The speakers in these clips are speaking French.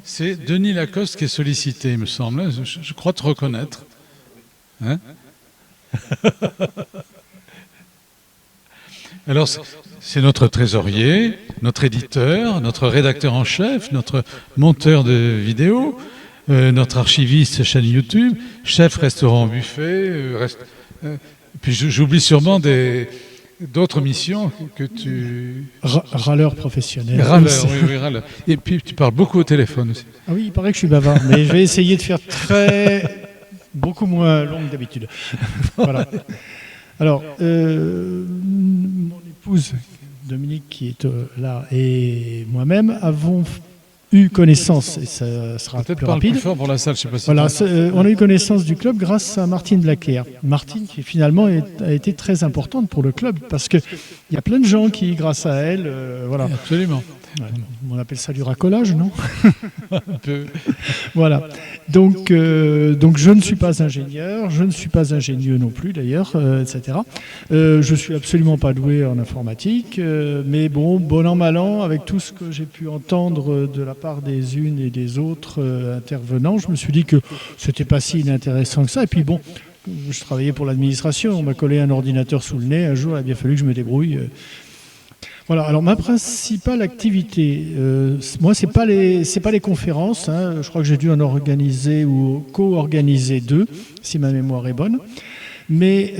C'est Denis Lacoste qui est sollicité, il me semble. Je crois te reconnaître. Hein? Alors, c'est notre trésorier, notre éditeur, notre rédacteur en chef, notre monteur de vidéos, notre archiviste chaîne YouTube, chef restaurant buffet. Puis j'oublie sûrement d'autres missions que tu... Râleur professionnel. Râleur, oui, râleur. Et puis tu parles beaucoup au téléphone aussi. Ah oui, il paraît que je suis bavard, mais je vais essayer de faire beaucoup moins long que d'habitude. Voilà. Alors, mon épouse, Dominique, qui est là, et moi-même avons eu connaissance, et ça sera peut-être plus parle rapide. plus fort pour la salle, je sais pas si... Voilà, on a eu connaissance du club grâce à Martine Blaquer. Martine, qui finalement a été très importante pour le club, parce qu'il y a plein de gens qui, grâce à elle, voilà. Absolument. Ouais, on appelle ça du racolage, non? Un peu. Voilà. Donc je ne suis pas ingénieur, je ne suis pas ingénieux non plus d'ailleurs, etc. Je suis absolument pas doué en informatique, mais bon an mal an, avec tout ce que j'ai pu entendre de la part des unes et des autres intervenants, je me suis dit que c'était pas si inintéressant que ça. Et puis bon, je travaillais pour l'administration, on m'a collé un ordinateur sous le nez, un jour il a bien fallu que je me débrouille. Voilà, alors ma principale activité, moi, c'est pas les conférences, hein, je crois que j'ai dû en organiser ou co-organiser 2, si ma mémoire est bonne, mais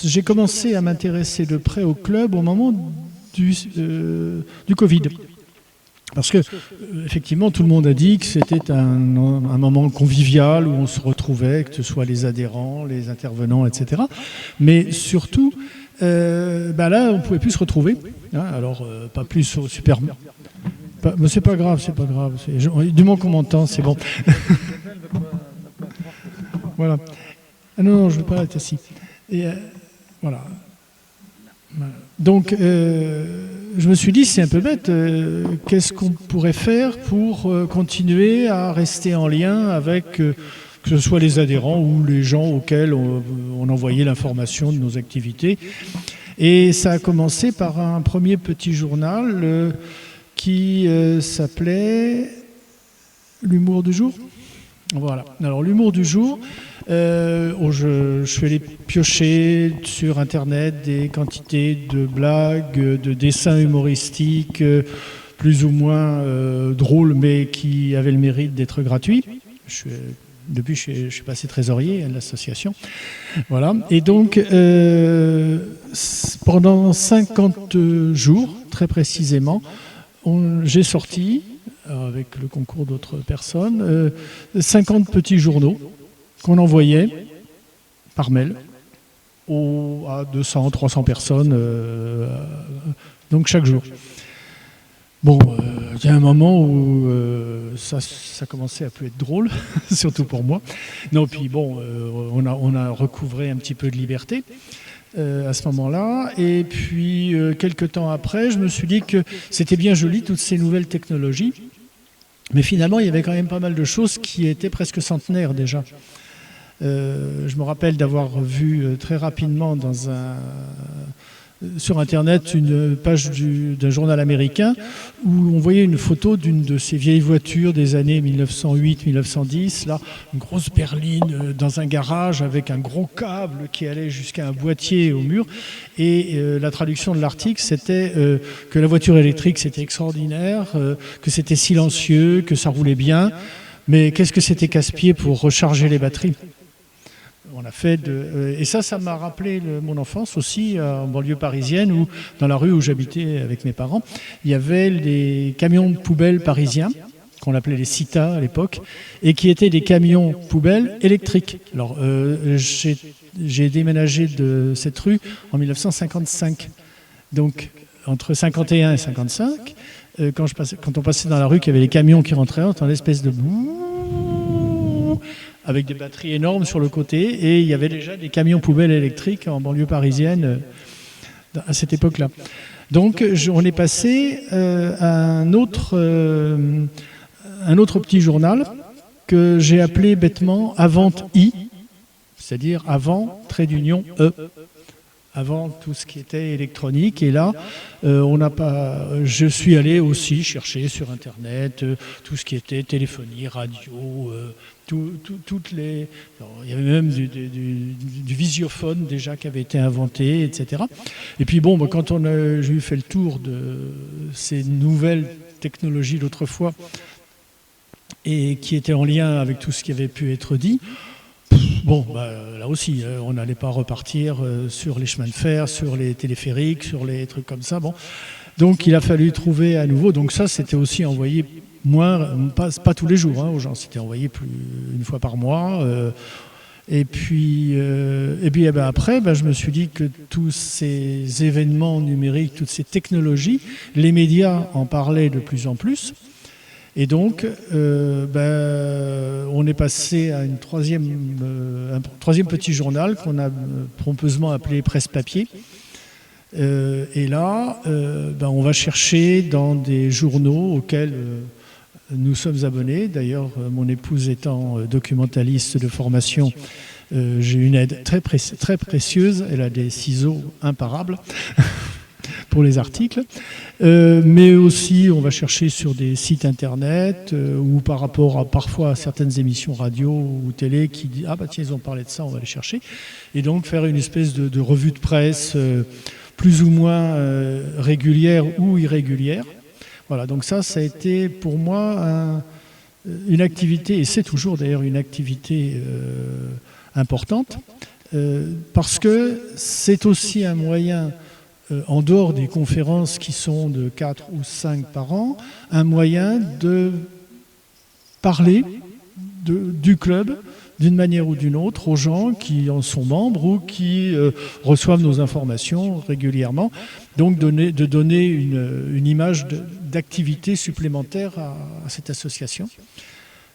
j'ai commencé à m'intéresser de près au club au moment du Covid. Parce que, effectivement, tout le monde a dit que c'était un moment convivial où on se retrouvait, que ce soit les adhérents, les intervenants, etc. Mais surtout... là, on ne pouvait plus se retrouver. Hein, alors, pas plus au super... Mais c'est pas grave, c'est pas grave. Du moment qu'on m'entend, c'est bon. Voilà. Ah non, je ne veux pas être assis. Et voilà. Donc, je me suis dit, c'est un peu bête. Qu'est-ce qu'on pourrait faire pour continuer à rester en lien avec... que ce soit les adhérents ou les gens auxquels on envoyait l'information de nos activités. Et ça a commencé par un premier petit journal qui s'appelait L'humour du jour. Voilà. Alors l'humour du jour, je suis allé piocher sur Internet des quantités de blagues, de dessins humoristiques, plus ou moins drôles, mais qui avaient le mérite d'être gratuits. Depuis, je suis passé trésorier de l'association. Voilà. Et donc, pendant 50 jours, très précisément, j'ai sorti, avec le concours d'autres personnes, 50 petits journaux qu'on envoyait par mail à 200, 300 personnes, donc chaque jour. Bon, il y a un moment où ça commençait à plus être drôle, surtout pour moi. Non, puis bon, on a recouvré un petit peu de liberté à ce moment-là. Et puis, quelques temps après, je me suis dit que c'était bien joli, toutes ces nouvelles technologies. Mais finalement, il y avait quand même pas mal de choses qui étaient presque centenaires déjà. Je me rappelle d'avoir vu très rapidement sur Internet une page d'un journal américain où on voyait une photo d'une de ces vieilles voitures des années 1908-1910, là, une grosse berline dans un garage avec un gros câble qui allait jusqu'à un boîtier au mur. Et la traduction de l'article, c'était que la voiture électrique, c'était extraordinaire, que c'était silencieux, que ça roulait bien, mais qu'est-ce que c'était casse-pied pour recharger les batteries. On a fait et ça m'a rappelé mon enfance aussi en banlieue parisienne, où dans la rue où j'habitais avec mes parents, il y avait les camions de poubelles parisiens qu'on appelait les Cita à l'époque, et qui étaient des camions poubelles électriques. Alors j'ai déménagé de cette rue en 1955, donc entre 51 et 55, quand on passait dans la rue, qu'il y avait les camions qui rentraient, on entendait une espèce de avec des batteries énormes sur le côté, et il y avait déjà des camions poubelles électriques en banlieue parisienne à cette époque-là. Donc on est passé à un autre petit journal que j'ai appelé bêtement Avant I, c'est-à-dire avant trait d'union E. avant tout ce qui était électronique. Et là, je suis allé aussi chercher sur Internet tout ce qui était téléphonie, radio, toutes les... Alors, il y avait même du visiophone déjà qui avait été inventé, etc. Et puis bon, quand j'ai eu fait le tour de ces nouvelles technologies d'autrefois et qui étaient en lien avec tout ce qui avait pu être dit, bon, là aussi, on n'allait pas repartir sur les chemins de fer, sur les téléphériques, sur les trucs comme ça. Bon. Donc il a fallu trouver à nouveau. Donc ça, c'était aussi envoyé pas tous les jours aux gens. C'était envoyé une fois par mois. Et puis après, je me suis dit que tous ces événements numériques, toutes ces technologies, les médias en parlaient de plus en plus. Et donc, on est passé à un troisième petit journal qu'on a pompeusement appelé Presse Papier. Et là, on va chercher dans des journaux auxquels nous sommes abonnés. D'ailleurs, mon épouse étant documentaliste de formation, j'ai une aide très précieuse. Elle a des ciseaux imparables pour les articles, mais aussi on va chercher sur des sites internet ou par rapport à parfois à certaines émissions radio ou télé qui disent tiens, ils ont parlé de ça, on va les chercher, et donc faire une espèce de revue de presse plus ou moins régulière ou irrégulière. Voilà, donc ça a été pour moi une activité, et c'est toujours d'ailleurs une activité importante, parce que c'est aussi un moyen, en dehors des conférences qui sont de 4 ou 5 par an, un moyen de parler du club d'une manière ou d'une autre aux gens qui en sont membres ou qui reçoivent nos informations régulièrement. Donc de donner une image d'activité supplémentaire à cette association.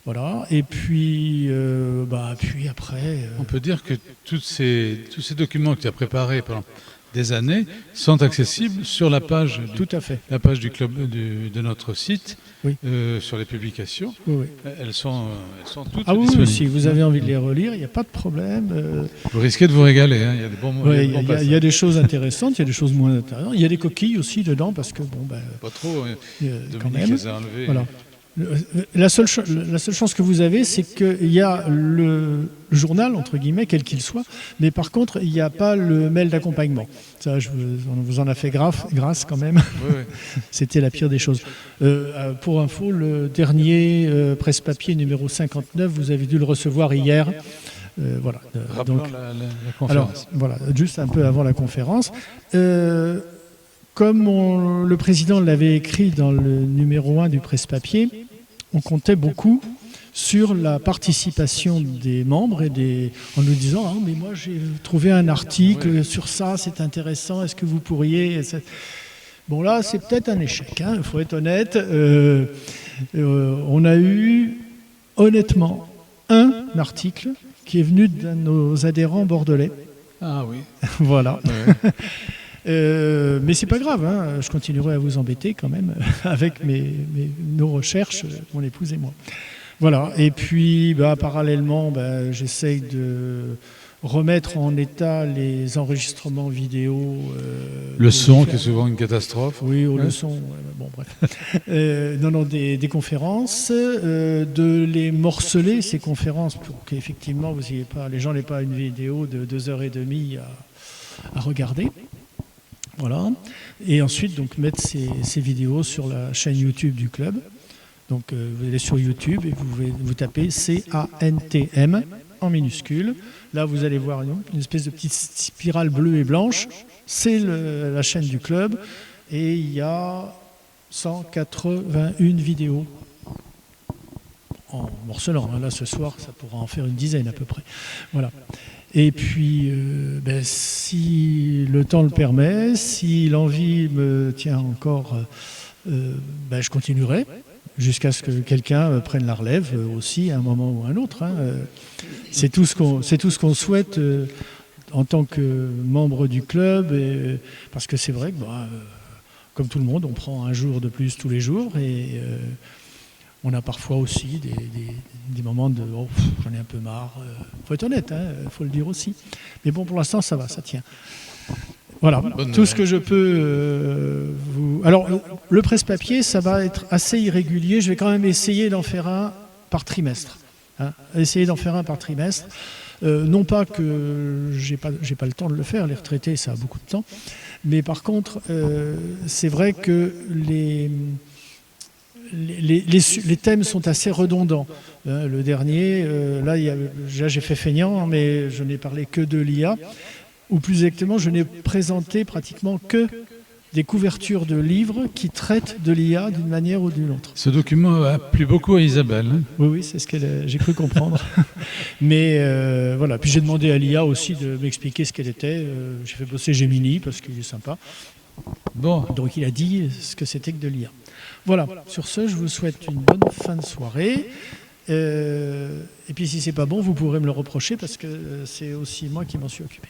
Voilà. Et puis, puis après... On peut dire que tous ces documents que tu as préparés pendant des années sont accessibles sur la page, tout à fait. La page du club de notre site, oui. Sur les publications. Oui. Elles sont toutes disponibles. Oui, si vous avez envie de les relire, il n'y a pas de problème. Vous risquez de vous régaler, hein. Il y a des bons mots. Il y a des choses intéressantes, il y a des choses moins intéressantes. Il y a des coquilles aussi dedans, parce que pas trop, Dominique les a enlevées. Voilà. La seule chance que vous avez, c'est qu'il y a le journal, entre guillemets, quel qu'il soit, mais par contre, il n'y a pas le mail d'accompagnement. Ça, on vous en a fait grâce quand même. Oui. C'était la pire des choses. Pour info, le dernier presse-papier numéro 59, vous avez dû le recevoir hier. Voilà. Rappelons la conférence. Alors, voilà, juste un peu avant la conférence. Comme le président l'avait écrit dans le numéro 1 du presse-papier, on comptait beaucoup sur la participation des membres en nous disant mais moi j'ai trouvé un article sur ça, c'est intéressant, est-ce que vous pourriez... Bon là, c'est peut-être un échec, il faut être honnête. On a eu honnêtement un article qui est venu d'un de nos adhérents bordelais. Ah oui. Voilà. Ouais. Mais c'est pas grave, je continuerai à vous embêter quand même avec nos recherches, mon épouse et moi. Voilà, et puis parallèlement, j'essaye de remettre en état les enregistrements vidéo. Le son qui est souvent une catastrophe. Oui, le son, bon bref. Des conférences, de les morceler, ces conférences, pour qu'effectivement les gens n'aient pas une vidéo de 2h30 à regarder. Voilà. Et ensuite, donc, mettre ces vidéos sur la chaîne YouTube du club. Donc, vous allez sur YouTube et vous tapez CANTM en minuscule. Là, vous allez voir une espèce de petite spirale bleue et blanche. C'est la chaîne du club. Et il y a 181 vidéos. En morcelant. Là, ce soir, ça pourra en faire une dizaine à peu près. Voilà. Et puis, si le temps le permet, si l'envie me tient encore, je continuerai jusqu'à ce que quelqu'un prenne la relève aussi à un moment ou à un autre. C'est tout ce qu'on souhaite en tant que membre du club, parce que c'est vrai que, comme tout le monde, on prend un jour de plus tous les jours et On a parfois aussi des moments de oh, j'en ai un peu marre. Faut être honnête, faut le dire aussi. Mais bon, pour l'instant, ça va, ça tient. Voilà, tout ce que je peux vous... Alors, le presse-papier, ça va être assez irrégulier. Je vais quand même essayer d'en faire un par trimestre. Essayer d'en faire un par trimestre. Non pas que j'ai pas le temps de le faire, les retraités, ça a beaucoup de temps. Mais par contre, c'est vrai que les thèmes sont assez redondants. Le dernier, là j'ai fait feignant, mais je n'ai parlé que de l'IA. Ou plus exactement, je n'ai présenté pratiquement que des couvertures de livres qui traitent de l'IA d'une manière ou d'une autre. Ce document a plu beaucoup à Isabelle. Oui, c'est ce que j'ai cru comprendre. Mais voilà, puis j'ai demandé à l'IA aussi de m'expliquer ce qu'elle était. J'ai fait bosser Gemini parce qu'il est sympa. Bon. Donc il a dit ce que c'était que de l'IA. Voilà, sur ce, je vous souhaite une bonne fin de soirée. Et puis si c'est pas bon, vous pourrez me le reprocher parce que c'est aussi moi qui m'en suis occupé.